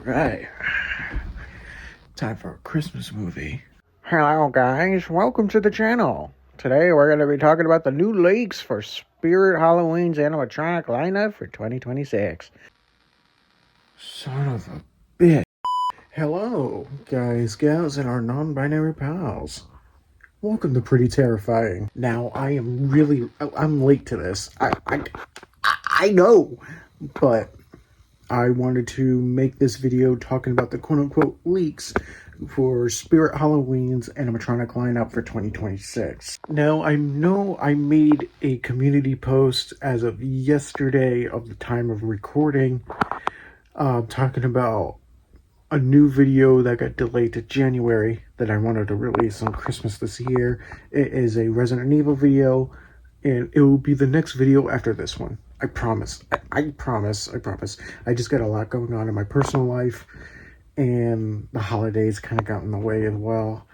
Right. Time for a Christmas movie. Hello guys, welcome to the channel. Today we're going to be talking about the new leaks for Spirit Halloween's animatronic lineup for 2026. Son of a bitch. Hello, guys, gals, and our non-binary pals. Welcome to Pretty Terrifying. Now, I'm late to this. I know, but I wanted to make this video talking about the quote-unquote leaks for Spirit Halloween's animatronic lineup for 2026. Now, I know I made a community post as of yesterday of the time of recording, talking about a new video that got delayed to January that I wanted to release on Christmas this year. It is a Resident Evil video, and it will be the next video after this one. I promise. I promise. I just got a lot going on in my personal life, and the holidays kind of got in the way as well.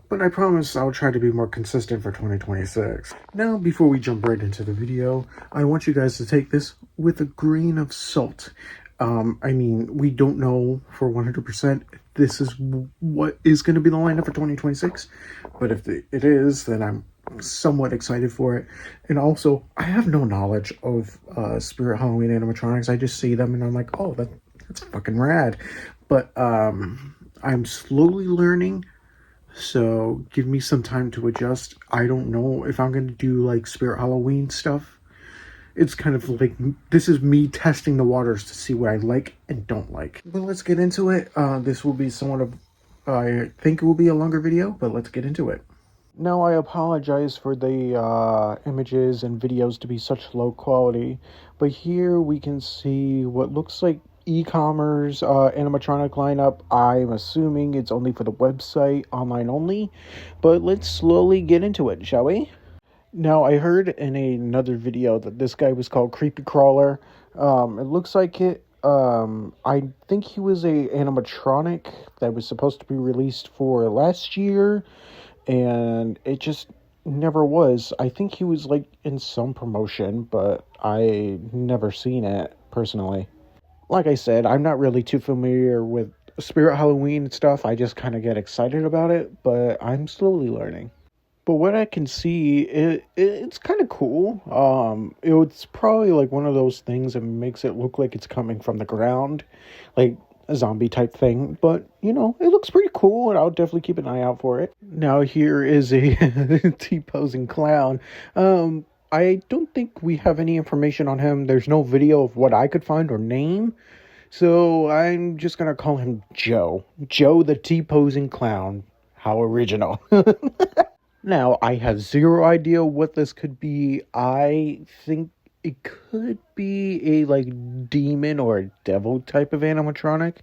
But I promise I'll try to be more consistent for 2026. Now, before we jump right into the video, I want you guys to take this with a grain of salt. I mean, we don't know for 100% this is what is going to be the lineup for 2026. But if it is, then I'm somewhat excited for it. And also, I have no knowledge of Spirit Halloween animatronics. I just see them and I'm like, oh, that's fucking rad. But I'm slowly learning, so give me some time to adjust. I don't know if I'm going to do like Spirit Halloween stuff. It's kind of like, this is me testing the waters to see what I like and don't like. But let's get into it. This will be somewhat of, I think it will be a longer video, but let's get into it. Now, I apologize for the images and videos to be such low quality, but here we can see what looks like e-commerce animatronic lineup. I'm assuming it's only for the website, online only, but let's slowly get into it, shall we? Now, I heard in another video that this guy was called Creepy Crawler. It looks like it. I think he was a animatronic that was supposed to be released for last year, and it just never was. I think he was like in some promotion, but I never seen it personally. Like I said, I'm not really too familiar with Spirit Halloween and stuff. I just kind of get excited about it, but I'm slowly learning. But what I can see, it's kind of cool. It's probably like one of those things that makes it look like it's coming from the ground, like a zombie type thing. But, you know, it looks pretty cool, and I'll definitely keep an eye out for it. Now, here is a T-posing clown. I don't think we have any information on him. There's no video of what I could find or name. So I'm just going to call him Joe. Joe the T-posing clown. How original. Now, I have zero idea what this could be. I think it could be a, like, demon or a devil type of animatronic.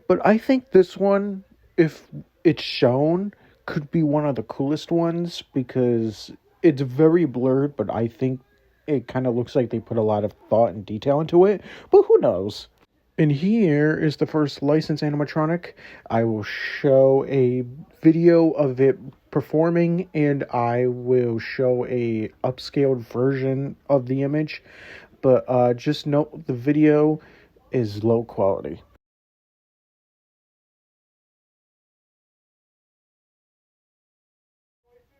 But I think this one, if it's shown, could be one of the coolest ones because it's very blurred, but I think it kind of looks like they put a lot of thought and detail into it. But who knows? And here is the first licensed animatronic. I will show a video of it performing, and I will show a upscaled version of the image. But just note the video is low quality.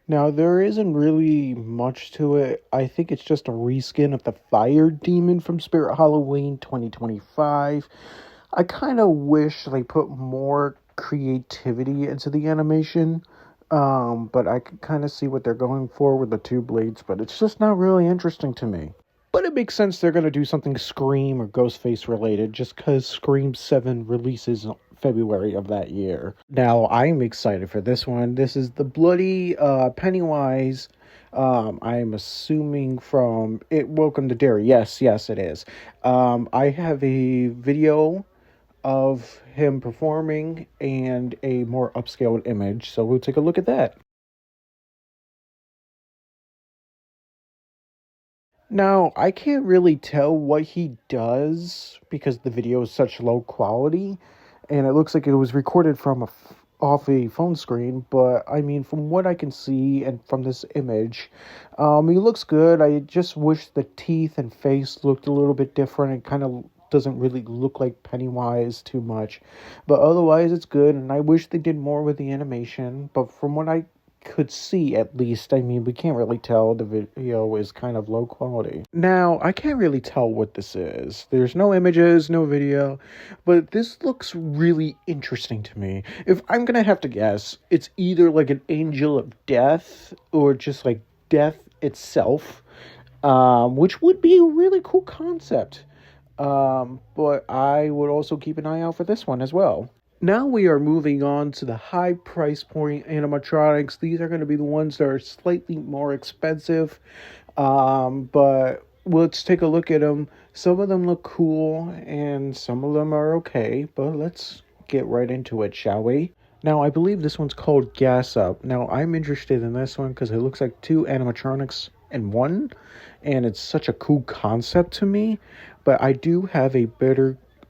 Now, there isn't really much to it. I think it's just a reskin of the Fire Demon from Spirit Halloween 2025. I kind of wish they put more creativity into the animation. But I can kind of see what they're going for with the two blades, but it's just not really interesting to me. But it makes sense they're going to do something Scream or Ghostface related, just because Scream 7 releases February of that year. Now, I'm excited for this one. This is the Bloody Pennywise. I'm assuming from it. Welcome to Derry. Yes, it is. I have a video of him performing and a more upscaled image, so we'll take a look at that. Now, I can't really tell what he does because the video is such low quality, and it looks like it was recorded from off a phone screen, but I mean, from what I can see and from this image, he looks good. I just wish the teeth and face looked a little bit different. It kind of doesn't really look like Pennywise too much. But otherwise, it's good, and I wish they did more with the animation. But from what I could see, at least, I mean, we can't really tell. The video is kind of low quality. Now, I can't really tell what this is. There's no images, no video, but this looks really interesting to me. If I'm gonna have to guess, it's either like an angel of death or just like death itself, which would be a really cool concept. But I would also keep an eye out for this one as well. Now we are moving on to the high price point animatronics. These are going to be the ones that are slightly more expensive. But let's take a look at them. Some of them look cool and some of them are okay. But let's get right into it, shall we? Now, I believe this one's called Gas Up. Now, I'm interested in this one because it looks like two animatronics in one. And it's such a cool concept to me. But I do have a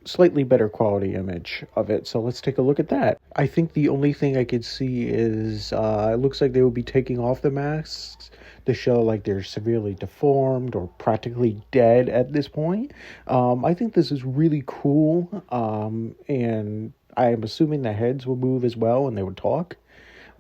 slightly better quality image of it. So let's take a look at that. I think the only thing I could see is it looks like they will be taking off the masks to show like they're severely deformed or practically dead at this point. I think this is really cool. And I'm assuming the heads will move as well and they would talk.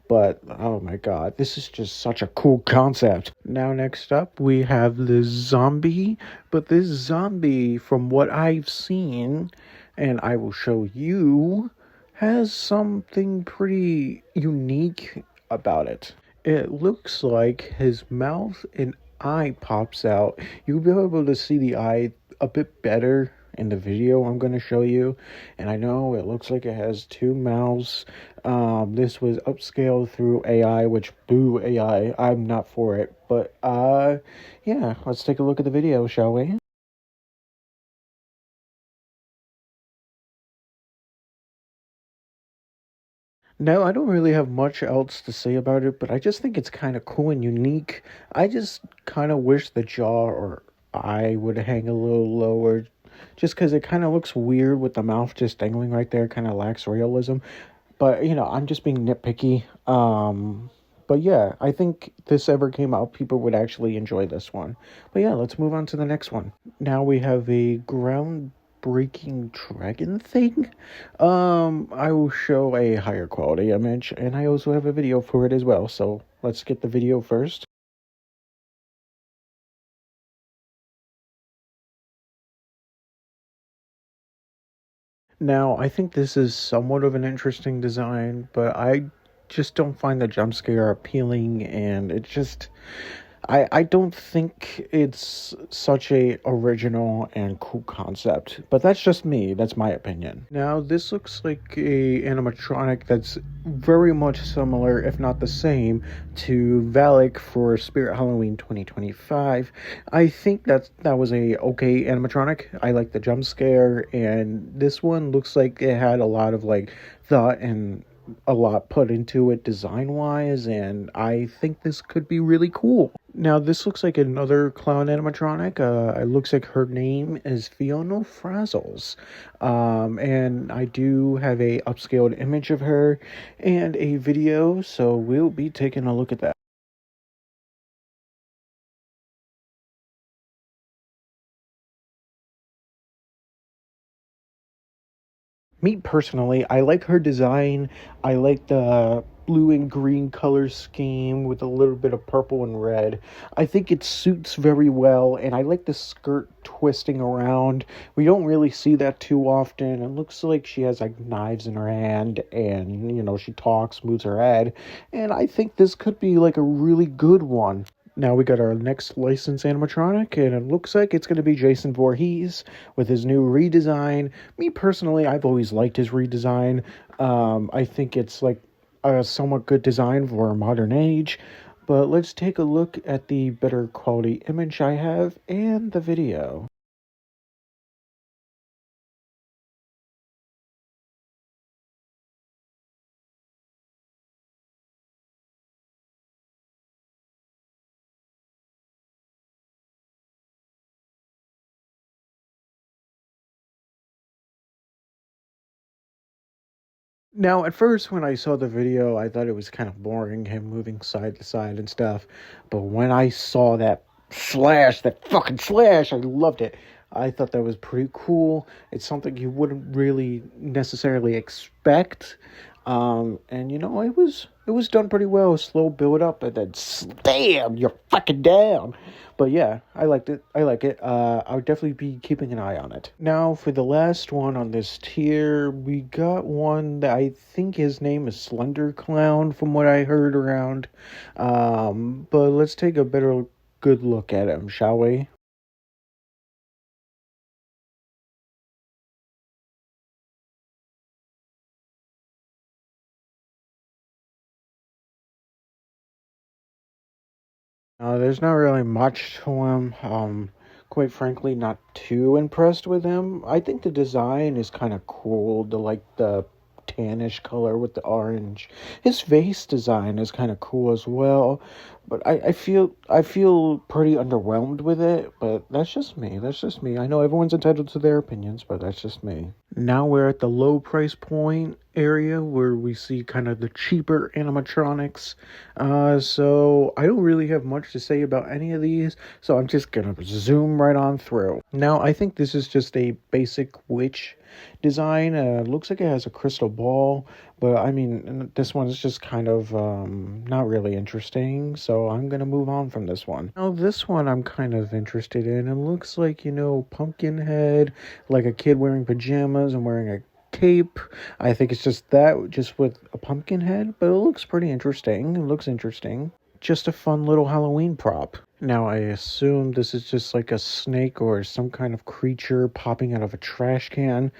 But, oh my god, this is just such a cool concept. Now, next up, we have the zombie. But this zombie, from what I've seen, and I will show you, has something pretty unique about it. It looks like his mouth and eye pops out. You'll be able to see the eye a bit better in the video I'm going to show you. And I know it looks like it has two mouths. This was upscaled through AI, which boo AI. I'm not for it. But yeah, let's take a look at the video, shall we? No, I don't really have much else to say about it, but I just think it's kind of cool and unique. I just kind of wish the jaw or eye would hang a little lower, just because it kind of looks weird with the mouth just dangling right there, kind of lacks realism. But, I'm just being nitpicky. But yeah, I think if this ever came out, people would actually enjoy this one. But yeah, let's move on to the next one. Now we have a groundbreaking dragon thing. I will show a higher quality image, and I also have a video for it as well. So let's get the video first. Now, I think this is somewhat of an interesting design, but I just don't find the jump scare appealing, and it just I don't think it's such a original and cool concept, but that's just me. That's my opinion. Now, this looks like a animatronic that's very much similar, if not the same, to Valak for Spirit Halloween 2025. I think that was a okay animatronic. I like the jump scare, and this one looks like it had a lot of like thought and a lot put into it design wise, and I think this could be really cool. Now, this looks like another clown animatronic. It looks like her name is Fiona Frazzles. And I do have a upscaled image of her and a video, so we'll be taking a look at that. Me personally, I like her design. I like the blue and green color scheme with a little bit of purple and red. I think it suits very well, and I like the skirt twisting around. We don't really see that too often. It looks like she has like knives in her hand, and she talks, moves her head, and I think this could be like a really good one. Now we got our next licensed animatronic, and it looks like it's going to be Jason Voorhees with his new redesign. Me personally, I've always liked his redesign. I think it's like a somewhat good design for a modern age. But let's take a look at the better quality image I have and the video. Now, at first, when I saw the video, I thought it was kind of boring, him moving side to side and stuff. But when I saw that fucking slash, I loved it. I thought that was pretty cool. It's something you wouldn't really necessarily expect. And it was done pretty well. Slow build up and then slam, you're fucking down. But yeah, I liked it. I like it. I would definitely be keeping an eye on it. Now for the last one on this tier, we got one that I think his name is Slender Clown from what I heard around. But let's take a better good look at him, shall we? There's not really much to him. Quite frankly, not too impressed with him. I think the design is kind of cool. The tannish color with the orange. His face design is kind of cool as well. But I feel pretty underwhelmed with it. But that's just me. That's just me. I know everyone's entitled to their opinions, but that's just me. Now we're at the low price point area where we see kind of the cheaper animatronics. So I don't really have much to say about any of these, so I'm just gonna zoom right on through. Now, I think this is just a basic witch design. Looks like it has a crystal ball, but I mean, this one's just kind of not really interesting, so I'm gonna move on from this one. Now, this one I'm kind of interested in. It looks like, pumpkin head, like a kid wearing pajamas and wearing a cape. I think it's just that, just with a pumpkin head, but it looks pretty interesting. It looks interesting. Just a fun little Halloween prop. Now, I assume this is just like a snake or some kind of creature popping out of a trash can.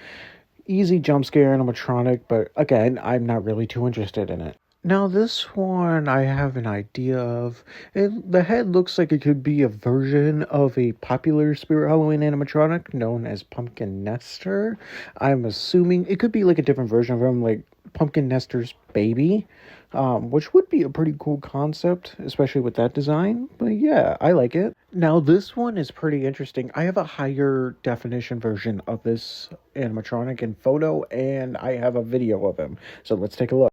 Easy jump scare animatronic, but again, I'm not really too interested in it. Now, this one I have an idea of. The head looks like it could be a version of a popular Spirit Halloween animatronic known as Pumpkin Nester. I'm assuming it could be like a different version of him, like Pumpkin Nester's baby, which would be a pretty cool concept, especially with that design. But yeah, I like it. Now, this one is pretty interesting. I have a higher definition version of this animatronic in photo, and I have a video of him. So let's take a look.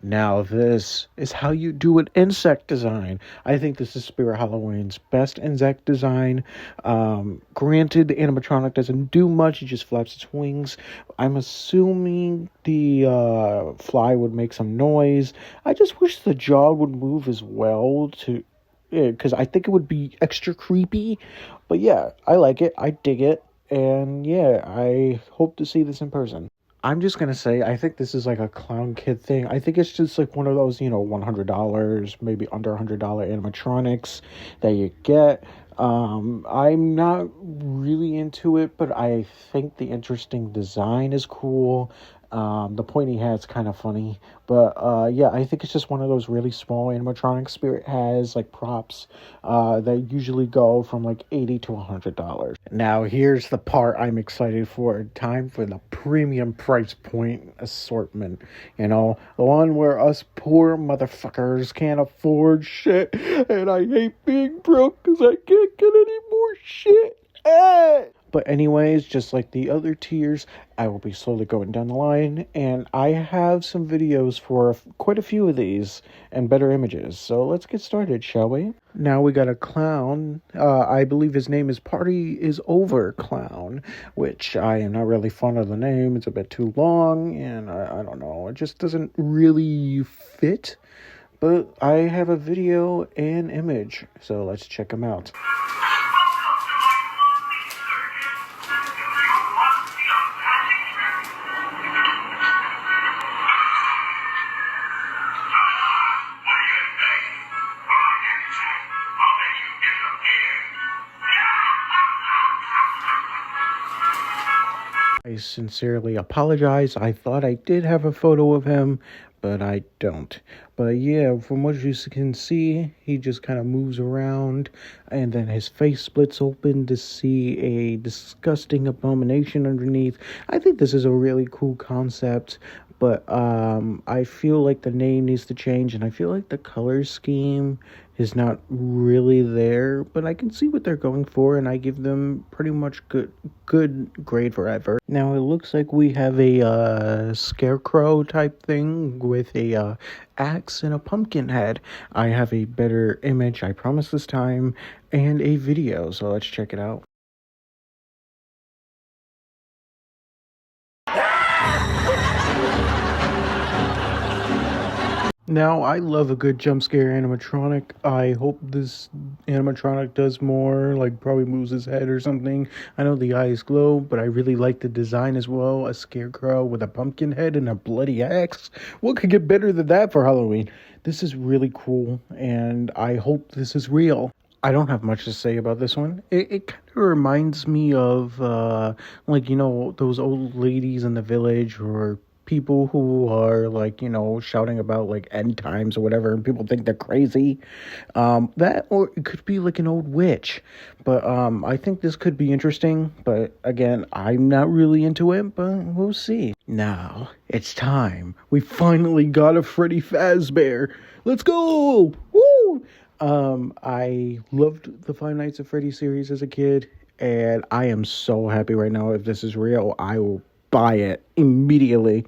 Now, this is how you do an insect design. I think this is Spirit Halloween's best insect design. Granted, the animatronic doesn't do much, it just flaps its wings. I'm assuming the fly would make some noise. I just wish the jaw would move as well because I think it would be extra creepy. But yeah, I like it, I dig it, and yeah, I hope to see this in person. I'm just gonna say, I think this is like a clown kid thing. I think it's just like one of those, $100, maybe under $100 animatronics that you get. I'm not really into it, but I think the interesting design is cool. The pointy hat's kind of funny, but yeah, I think it's just one of those really small animatronics Spirit has, like props, that usually go from like $80 to $100. Now, here's the part I'm excited for. Time for the premium price point assortment. The one where us poor motherfuckers can't afford shit, and I hate being broke because I can't get any more shit. But anyways, just like the other tiers, I will be slowly going down the line, and I have some videos for quite a few of these and better images. So let's get started, shall we? Now we got a clown. I believe his name is Party is Over Clown, which I am not really fond of the name. It's a bit too long, and I don't know. It just doesn't really fit. But I have a video and image, so let's check them out. I sincerely apologize. I thought I did have a photo of him, but I don't. But yeah, from what you can see, he just kind of moves around, and then his face splits open to see a disgusting abomination underneath. I think this is a really cool concept, but I feel like the name needs to change, and I feel like the color scheme is not really there, but I can see what they're going for, and I give them pretty much good grade for effort. Now it looks like we have a scarecrow type thing with a axe and a pumpkin head. I have a better image, I promise this time, and a video, so let's check it out. Now, I love a good jump scare animatronic. I hope this animatronic does more, like probably moves his head or something. I know the eyes glow, but I really like the design as well. A scarecrow with a pumpkin head and a bloody axe. What could get better than that for Halloween? This is really cool, and I hope this is real. I don't have much to say about this one. It kind of reminds me of, those old ladies in the village or people who are shouting about like end times or whatever, and people think they're crazy. That, or it could be like an old witch. But I think this could be interesting. But again, I'm not really into it, but we'll see. Now it's time. We finally got a Freddy Fazbear. Let's go! Woo! I loved the Five Nights at Freddy series as a kid, and I am so happy right now. If this is real, I will buy it immediately.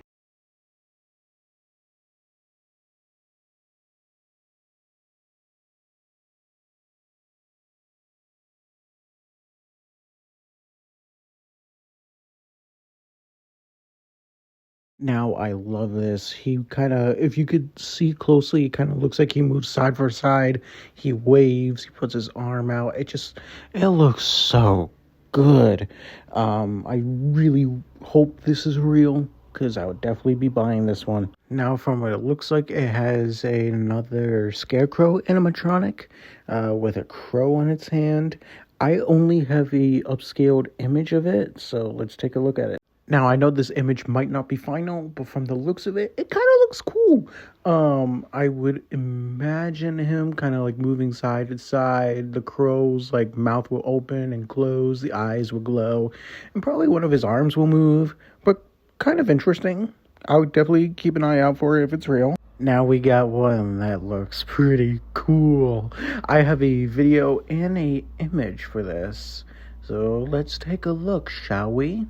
Now I love this. He kind of, if you could see closely, it kind of looks like he moves side for side. He waves, he puts his arm out. It looks so good. I really hope this is real because I would definitely be buying this one. Now, from what it looks like, it has another scarecrow animatronic with a crow on its hand. I only have a upscaled image of it, so let's take a look at it. Now, I know this image might not be final, but from the looks of it, it kind of looks cool. I would imagine him kind of like moving side to side. The crow's like mouth will open and close, the eyes will glow, and probably one of his arms will move, but kind of interesting. I would definitely keep an eye out for it if it's real. Now we got one that looks pretty cool. I have a video and a image for this. So let's take a look, shall we?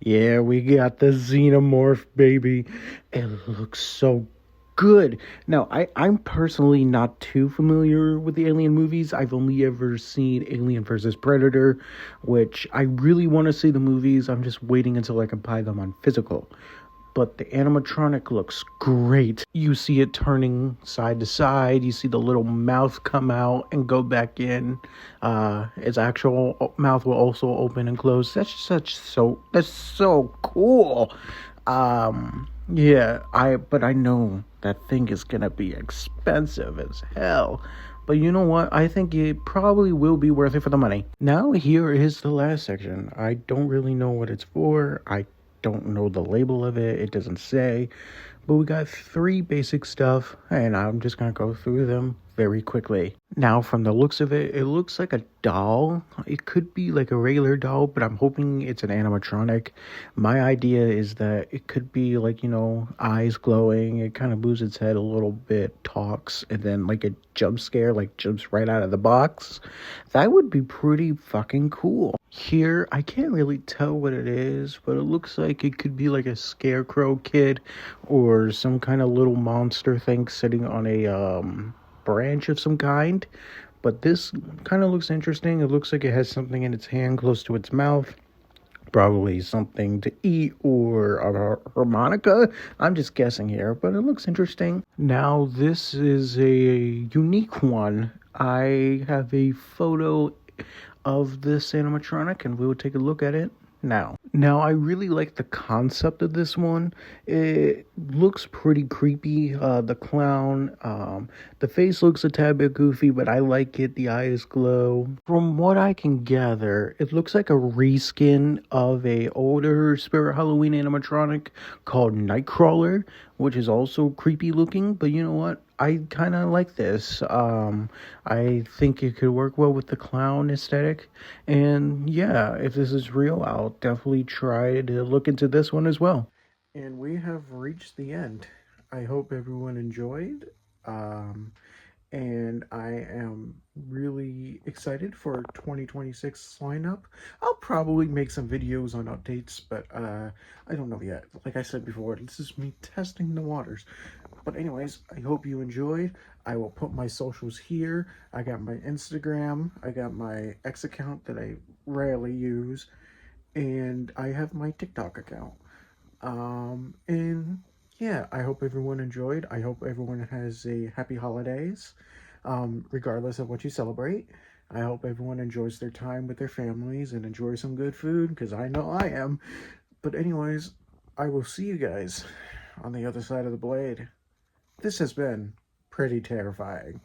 Yeah, we got the xenomorph, baby. It looks so good. Now, I'm personally not too familiar with the Alien movies. I've only ever seen Alien versus Predator, which I really want to see the movies. I'm just waiting until I can buy them on physical. But the animatronic looks great. You see it turning side to side. You see the little mouth come out and go back in. Its actual mouth will also open and close. That's so cool. But I know that thing is gonna be expensive as hell. But you know what? I think it probably will be worth it for the money. Now here is the last section. I don't really know what it's for. I don't know the label of it. It doesn't say. But we got 3 basic stuff, and I'm just going to go through them very quickly. Now, from the looks of it, it looks like a doll. It could be like a regular doll, but I'm hoping it's an animatronic. My idea is that it could be like, eyes glowing. It kind of moves its head a little bit, talks, and then like a jump scare, like jumps right out of the box. That would be pretty fucking cool. Here, I can't really tell what it is, but it looks like it could be like a scarecrow kid or some kind of little monster thing sitting on a branch of some kind. But this kind of looks interesting. It looks like it has something in its hand close to its mouth. Probably something to eat or a harmonica. I'm just guessing here, but it looks interesting. Now, this is a unique one. I have a photo of this animatronic, and we'll take a look at it now. Now, I really like the concept of this one. It looks pretty creepy. The clown, the face looks a tad bit goofy, but I like it. The eyes glow. From what I can gather, it looks like a reskin of a older Spirit Halloween animatronic called Nightcrawler, which is also creepy looking, but you know what? I kind of like this. I think it could work well with the clown aesthetic. And yeah, if this is real, I'll definitely try to look into this one as well. And we have reached the end. I hope everyone enjoyed. Um, and I am really excited for 2026 lineup. I'll probably make some videos on updates, but I don't know yet. Like I said before, this is me testing the waters. But anyways, I hope you enjoyed. I will put my socials here. I got my Instagram, I got my X account that I rarely use, and I have my TikTok account. And yeah, I hope everyone enjoyed. I hope everyone has a happy holidays, regardless of what you celebrate. I hope everyone enjoys their time with their families and enjoys some good food, because I know I am. But anyways, I will see you guys on the other side of the blade. This has been pretty terrifying.